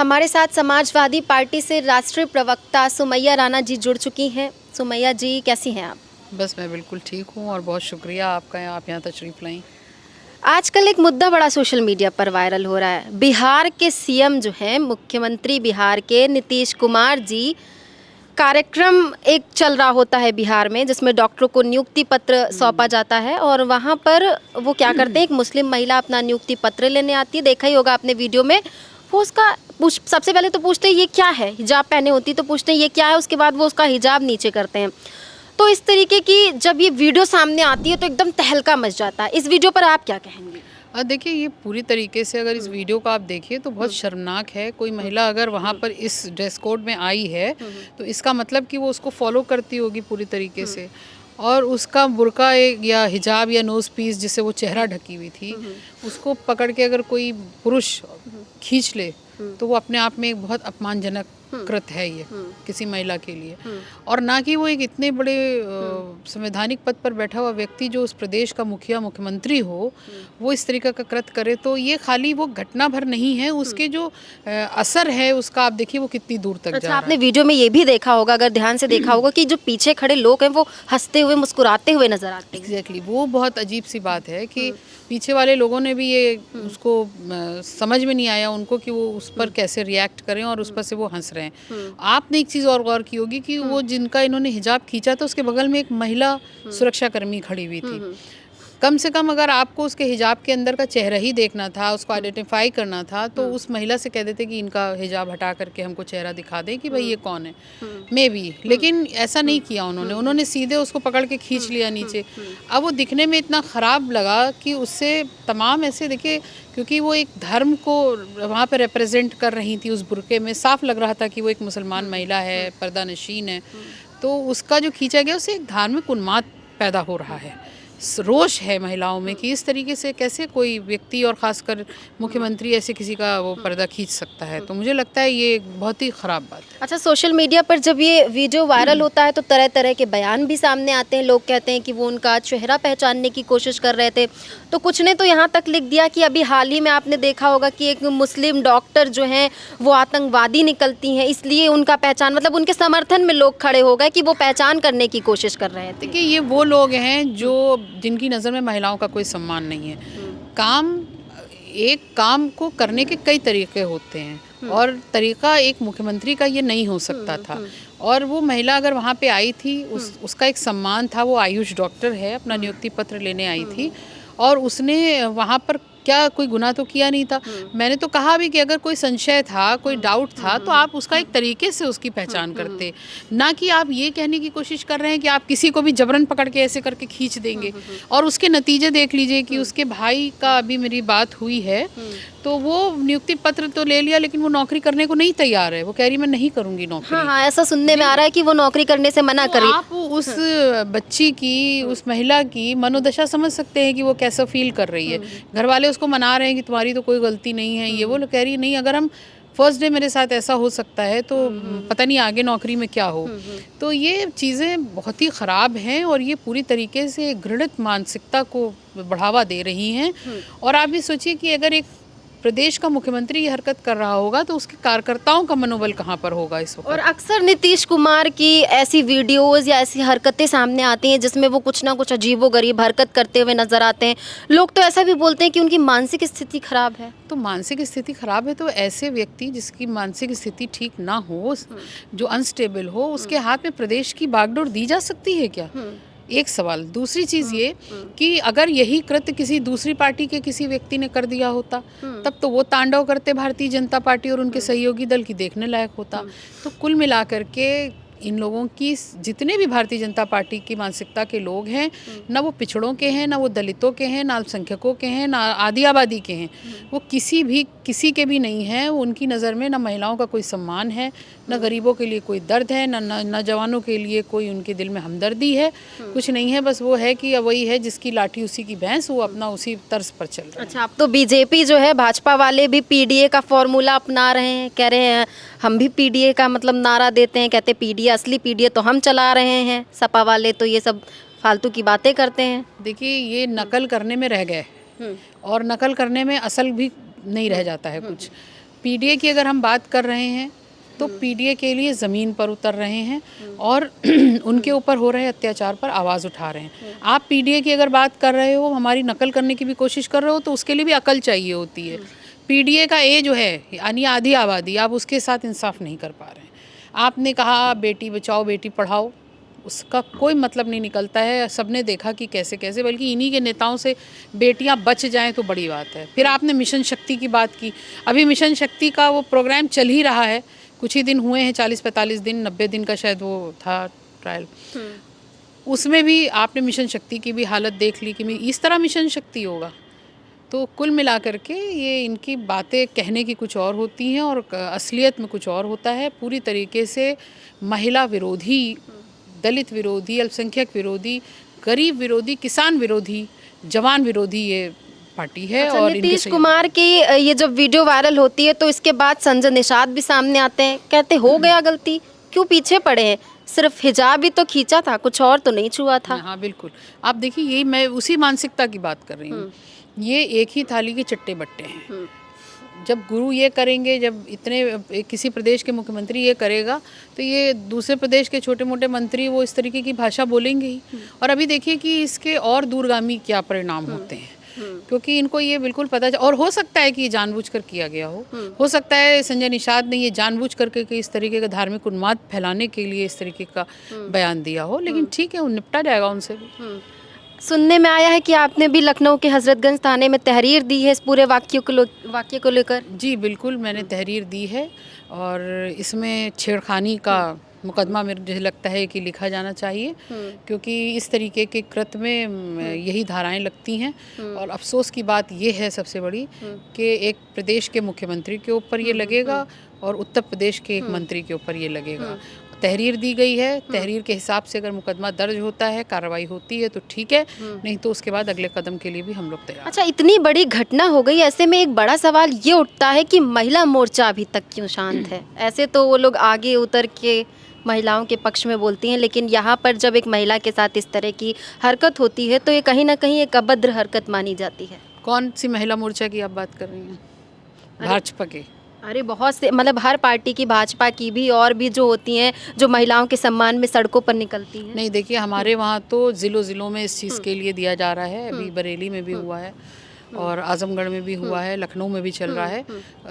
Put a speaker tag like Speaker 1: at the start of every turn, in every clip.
Speaker 1: हमारे साथ समाजवादी पार्टी से राष्ट्रीय प्रवक्ता सुमैया राणा जी जुड़ चुकी हैं। सुमैया जी, कैसी हैं आप?
Speaker 2: बस मैं बिल्कुल ठीक हूँ और बहुत शुक्रिया आपका, आप यहाँ तशरीफ़ लाई।
Speaker 1: आजकल एक मुद्दा बड़ा सोशल मीडिया पर वायरल हो रहा है। बिहार के सीएम जो हैं, मुख्यमंत्री बिहार के नीतीश कुमार जी, कार्यक्रम एक चल रहा होता है बिहार में जिसमें डॉक्टरों को नियुक्ति पत्र सौंपा जाता है और वहाँ पर वो क्या करते हैं, एक मुस्लिम महिला अपना नियुक्ति पत्र लेने आती है। देखा ही होगा आपने वीडियो में। वो उसका सबसे पहले तो पूछते हैं ये क्या है, हिजाब पहने होती तो पूछते हैं ये क्या है, उसके बाद वो उसका हिजाब नीचे करते हैं। तो इस तरीके की जब ये वीडियो सामने आती है तो एकदम तहलका मच जाता है। इस वीडियो पर आप क्या कहेंगे?
Speaker 2: देखिए, ये पूरी तरीके से अगर इस वीडियो को आप देखिए तो बहुत शर्मनाक है। कोई महिला अगर वहाँ पर इस ड्रेस कोड में आई है तो इसका मतलब कि वो उसको फॉलो करती होगी पूरी तरीके से। और उसका बुर्का या हिजाब या नोज़ पीस जिससे वो चेहरा ढकी हुई थी, उसको पकड़ के अगर कोई पुरुष खींच ले तो वो अपने आप में एक बहुत अपमानजनक कृत है ये किसी महिला के लिए। और ना कि वो एक इतने बड़े संवैधानिक पद पर बैठा हुआ व्यक्ति जो उस प्रदेश का मुख्यमंत्री हो, वो इस तरीके का कृत करे। तो ये खाली वो घटना भर नहीं है, उसके जो असर है उसका आप देखिए वो कितनी दूर तक जा रहा है।
Speaker 1: आपने वीडियो में ये भी देखा होगा, अगर ध्यान से देखा होगा कि जो पीछे खड़े लोग हैं वो हंसते हुए मुस्कुराते हुए नजर आते हैं।
Speaker 2: एग्जैक्टली वो बहुत अजीब सी बात है कि पीछे वाले लोगों ने भी ये उसको समझ में नहीं आया उनको कि वो उस पर कैसे रिएक्ट करें और उस पर से वो हंस रहे हैं। आपने एक चीज़ और गौर की होगी कि वो जिनका इन्होंने हिजाब खींचा था उसके बगल में एक महिला सुरक्षाकर्मी खड़ी हुई थी। कम से कम अगर आपको उसके हिजाब के अंदर का चेहरा ही देखना था, उसको आइडेंटिफाई करना था, तो उस महिला से कह देते कि इनका हिजाब हटा करके हमको चेहरा दिखा दें कि भाई ये कौन है, मे बी। लेकिन ऐसा नहीं किया उन्होंने सीधे उसको पकड़ के खींच लिया नीचे। अब वो दिखने में इतना ख़राब लगा कि उससे तमाम ऐसे देखिए, क्योंकि वो एक धर्म को वहाँ पे रिप्रेजेंट कर रही थी उस बुर्के में, साफ लग रहा था कि वो एक मुसलमान महिला है, पर्दा नशीन है। तो उसका जो खींचा गया उससे एक धार्मिक उन्माद पैदा हो रहा है। रोष है महिलाओं में कि इस तरीके से कैसे कोई व्यक्ति और ख़ासकर मुख्यमंत्री ऐसे किसी का वो पर्दा खींच सकता है। तो मुझे लगता है ये बहुत ही ख़राब बात है।
Speaker 1: अच्छा, सोशल मीडिया पर जब ये वीडियो वायरल होता है तो तरह तरह के बयान भी सामने आते हैं। लोग कहते हैं कि वो उनका चेहरा पहचानने की कोशिश कर रहे थे। तो कुछ ने तो यहाँ तक लिख दिया कि अभी हाल ही में आपने देखा होगा कि एक मुस्लिम डॉक्टर जो हैं वो आतंकवादी निकलती हैं, इसलिए उनका पहचान, मतलब उनके समर्थन में लोग खड़े हो गए कि वो पहचान करने की कोशिश कर रहे थे।
Speaker 2: देखिए, ये वो लोग हैं जो जिनकी नज़र में महिलाओं का कोई सम्मान नहीं है। एक काम को करने के कई तरीके होते हैं और तरीका एक मुख्यमंत्री का ये नहीं हो सकता था। और वो महिला अगर वहाँ पे आई थी, उसका एक सम्मान था। वो आयुष डॉक्टर है, अपना नियुक्ति पत्र लेने आई थी और उसने वहाँ पर क्या कोई गुनाह तो किया नहीं था। मैंने तो कहा भी कि अगर कोई संशय था, कोई डाउट था, तो आप उसका एक तरीके से उसकी पहचान करते, ना कि आप ये कहने की कोशिश कर रहे हैं कि आप किसी को भी जबरन पकड़ के ऐसे करके खींच देंगे। और उसके नतीजे देख लीजिए कि उसके भाई का अभी मेरी बात हुई है, तो वो नियुक्ति पत्र तो ले लिया लेकिन वो नौकरी करने को नहीं तैयार है। वो कह रही मैं नहीं करूँगी नौकरी।
Speaker 1: हाँ, ऐसा सुनने में आ रहा है कि वो नौकरी करने से मना
Speaker 2: तो
Speaker 1: करी।
Speaker 2: आप उस बच्ची की, उस महिला की मनोदशा समझ सकते हैं कि वो कैसा फील कर रही है। घर वाले उसको मना रहे हैं कि तुम्हारी तो कोई गलती नहीं है, ये वो लोग कह रही है नहीं, अगर हम फर्स्ट डे मेरे साथ ऐसा हो सकता है तो पता नहीं आगे नौकरी में क्या हो। तो ये चीज़ें बहुत ही ख़राब हैं और ये पूरी तरीके से घृणित मानसिकता को बढ़ावा दे रही हैं। और आप भी सोचिए कि अगर एक प्रदेश का मुख्यमंत्री ये हरकत कर रहा होगा तो उसके कार्यकर्ताओं का मनोबल कहाँ पर होगा इस वक्त।
Speaker 1: और अक्सर नीतीश कुमार की ऐसी वीडियोस या ऐसी हरकतें सामने आती हैं जिसमें वो कुछ ना कुछ अजीबोगरीब हरकत करते हुए नजर आते हैं। लोग तो ऐसा भी बोलते हैं कि उनकी मानसिक स्थिति खराब है।
Speaker 2: तो मानसिक स्थिति खराब है तो ऐसे व्यक्ति जिसकी मानसिक स्थिति ठीक ना हो, जो अनस्टेबल हो, उसके हाथ में प्रदेश की बागडोर दी जा सकती है क्या? एक सवाल। दूसरी चीज़ ये कि अगर यही कृत्य किसी दूसरी पार्टी के किसी व्यक्ति ने कर दिया होता तब तो वो तांडव करते भारतीय जनता पार्टी और उनके सहयोगी दल की देखने लायक होता। तो कुल मिलाकर के इन लोगों की, जितने भी भारतीय जनता पार्टी की मानसिकता के लोग हैं, ना वो पिछड़ों के हैं, ना वो दलितों के हैं, ना अल्पसंख्यकों के हैं, ना आदि आबादी के हैं, वो किसी के भी नहीं हैं। उनकी नज़र में ना महिलाओं का कोई सम्मान है, ना गरीबों के लिए कोई दर्द है, ना जवानों के लिए कोई उनके दिल में हमदर्दी है, कुछ नहीं है। बस वो है कि वही है जिसकी लाठी उसी की भैंस, वो अपना उसी तर्ज पर चल रहा है।
Speaker 1: अच्छा, अब तो बीजेपी जो है, भाजपा वाले भी पीडीए का फॉर्मूला अपना रहे हैं। कह रहे हैं हम भी पीडीए का मतलब नारा देते हैं, कहते पीडीए, असली पीडीए तो हम चला रहे हैं। सपा वाले तो ये सब फालतू की बातें करते हैं।
Speaker 2: देखिए, ये नकल करने में रह गए और नकल करने में असल भी नहीं रह जाता है कुछ। पीडीए की अगर हम बात कर रहे हैं तो पीडीए के लिए ज़मीन पर उतर रहे हैं और उनके ऊपर हो रहे अत्याचार पर आवाज़ उठा रहे हैं। आप पीडीए की अगर बात कर रहे हो, हमारी नकल करने की भी कोशिश कर रहे हो, तो उसके लिए भी अकल चाहिए होती है। पीडीए का ए जो है यानी आधी आबादी, आप उसके साथ इंसाफ नहीं कर पा रहे हैं। आपने कहा बेटी बचाओ बेटी पढ़ाओ, उसका कोई मतलब नहीं निकलता है। सबने देखा कि कैसे कैसे, बल्कि इन्हीं के नेताओं से बेटियां बच जाएं तो बड़ी बात है। फिर आपने मिशन शक्ति की बात की, अभी मिशन शक्ति का वो प्रोग्राम चल ही रहा है, कुछ ही दिन हुए हैं, 40-45 दिन 90 दिन का शायद वो था ट्रायल। उसमें भी आपने मिशन शक्ति की भी हालत देख ली कि इस तरह मिशन शक्ति होगा। तो कुल मिलाकर के ये इनकी बातें कहने की कुछ और होती हैं और असलियत में कुछ और होता है। पूरी तरीके से महिला विरोधी, दलित विरोधी, अल्पसंख्यक विरोधी, गरीब विरोधी, किसान विरोधी, जवान विरोधी ये पार्टी है।
Speaker 1: अच्छा,
Speaker 2: और
Speaker 1: नीतीश कुमार की ये जब वीडियो वायरल होती है तो इसके बाद संजय निषाद भी सामने आते हैं, कहते हो गया गलती, क्यों पीछे पड़े हैं, सिर्फ हिजाब ही तो खींचा था, कुछ और तो नहीं छुआ था।
Speaker 2: हाँ बिल्कुल, आप देखिए यही मैं उसी मानसिकता की बात कर रही हूँ। ये एक ही थाली के चट्टे बट्टे हैं। जब गुरु ये करेंगे, जब इतने किसी प्रदेश के मुख्यमंत्री ये करेगा, तो ये दूसरे प्रदेश के छोटे मोटे मंत्री वो इस तरीके की भाषा बोलेंगे ही। और अभी देखिए कि इसके और दूरगामी क्या परिणाम होते हैं, क्योंकि इनको ये बिल्कुल पता और हो सकता है कि ये जानबूझकर किया गया हो सकता है संजय निषाद ने ये जानबूझ करके कि इस तरीके का धार्मिक उन्माद फैलाने के लिए इस तरीके का बयान दिया हो, लेकिन ठीक है, वो निपटा जाएगा उनसे भी।
Speaker 1: सुनने में आया है कि आपने भी लखनऊ के हजरतगंज थाने में तहरीर दी है इस पूरे वाक्य को लेकर।
Speaker 2: जी बिल्कुल, मैंने तहरीर दी है और इसमें छेड़खानी का मुकदमा मुझे लगता है कि लिखा जाना चाहिए, क्योंकि इस तरीके के कृत्य में यही धाराएं लगती हैं। और अफसोस की बात ये है सबसे बड़ी कि एक प्रदेश के मुख्यमंत्री के ऊपर ये लगेगा और उत्तर प्रदेश के एक मंत्री के ऊपर ये लगेगा। तहरीर दी गई है, तहरीर के हिसाब से अगर मुकदमा दर्ज होता है, कार्रवाई होती है तो ठीक है, नहीं तो उसके बाद अगले कदम के लिए भी हम लोग तैयार।
Speaker 1: अच्छा, इतनी बड़ी घटना हो गई, ऐसे में एक बड़ा सवाल ये उठता है कि महिला मोर्चा अभी तक क्यों शांत है? ऐसे तो वो लोग आगे उतर के महिलाओं के पक्ष में बोलती हैं, लेकिन यहाँ पर जब एक महिला के साथ इस तरह की हरकत होती है तो ये कहीं ना कहीं एक अभद्र हरकत मानी जाती है।
Speaker 2: कौन सी महिला मोर्चा की आप बात कर रही हैं? भाजपा के?
Speaker 1: अरे बहुत से, मतलब हर पार्टी की, भाजपा की भी और भी जो होती हैं जो महिलाओं के सम्मान में सड़कों पर निकलती हैं।
Speaker 2: नहीं देखिए, हमारे वहाँ तो ज़िलों में इस चीज़ के लिए दिया जा रहा है। अभी बरेली में भी हुआ है और आजमगढ़ में भी हुआ है, लखनऊ में भी चल रहा है।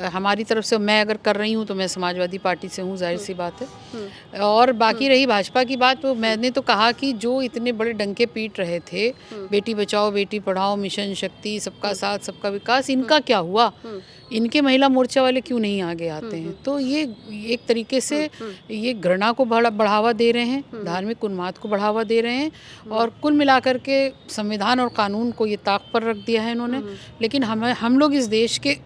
Speaker 2: हमारी तरफ से मैं अगर कर रही हूँ तो मैं समाजवादी पार्टी से हूँ, जाहिर सी बात है। और बाकी रही भाजपा की बात, तो मैंने तो कहा कि जो इतने बड़े डंके पीट रहे थे, बेटी बचाओ बेटी पढ़ाओ, मिशन शक्ति, सबका साथ सबका विकास, इनका क्या हुआ? इनके महिला मोर्चा वाले क्यों नहीं आगे आते हैं? तो ये एक तरीके से ये घृणा को बढ़ावा दे रहे हैं, धार्मिक उन्माद को बढ़ावा दे रहे हैं और कुल मिलाकर के संविधान और कानून को ये ताक पर रख दिया है इन्होंने। लेकिन हम लोग इस देश के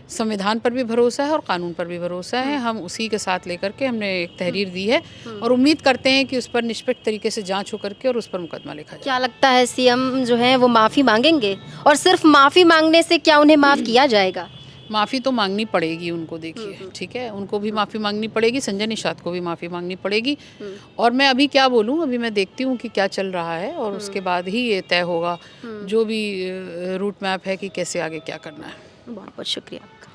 Speaker 2: संविधान पर भी भरोसा है और कानून पर भी भरोसा है, हम उसी के साथ लेकर के हमने एक तहरीर दी है और उम्मीद करते हैं कि उस पर निष्पक्ष तरीके से जांच हो करके और उस पर मुकदमा लिखा जाए।
Speaker 1: क्या लगता है सीएम जो है वो माफ़ी मांगेंगे? और सिर्फ माफ़ी मांगने से क्या उन्हें माफ़ किया जाएगा?
Speaker 2: माफ़ी तो मांगनी पड़ेगी उनको, देखिए ठीक है, उनको भी माफ़ी मांगनी पड़ेगी, संजय निषाद को भी माफ़ी मांगनी पड़ेगी। और मैं अभी क्या बोलूँ, अभी मैं देखती हूँ कि क्या चल रहा है और उसके बाद ही ये तय होगा जो भी रूट मैप है कि कैसे आगे क्या करना है।
Speaker 1: बहुत बहुत शुक्रिया।